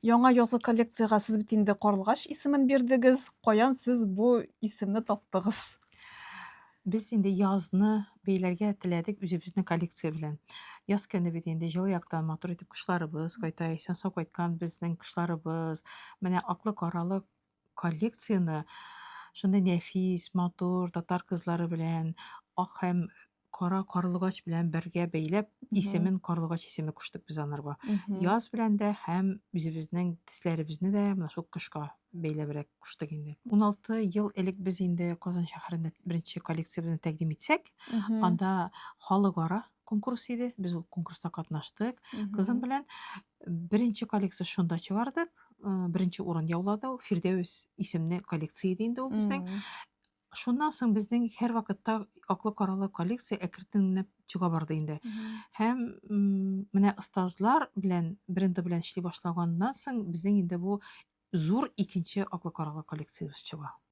Яңа язгы коллекцияга сез бит инде Карлыгач исемен бирдегез. Каян сез бу исемне таптыгыз? Без инде язны бәйләргә теләдек үзебезнең коллекция белән. Яз көне бит инде җылы яктан матур итеп кышларыбыз кайта, исән-сау кайткан безнең кышларыбыз. Менә аклы-каралы коллекцияне шундый нәфис, матур татар кызлары белән, ак һәм кара карлыгач белән бергә бәйләп, Мгм. исемен карлыгач исеме куштык без анарга. Мгм. Яз белән дә һәм үзебезнең төсләребезне дә менә шул кышка бәйләбрәк куштык инде. 16 ел элек без инде Казан шәһәрендә беренче коллекциябезне тәкъдим итсәк, Мгм. анда халыкара конкурс иде. Без ул конкурста катнаштык. Кызым Мгм. белән беренче коллекция шунда чыгардык. Беренче урын яулады ул. Фирдәүс исемле коллекция иде инде ул безнең. М. Шуннан соң безнең һәрвакытта аклы-каралы коллекция әкрен-генә чыга барды инде. Мгм. Һәм, менә остазлар белән, бренды белән эшли башлаганнан соң безнең инде бу зур икенче аклы-каралы коллекциябез чыга.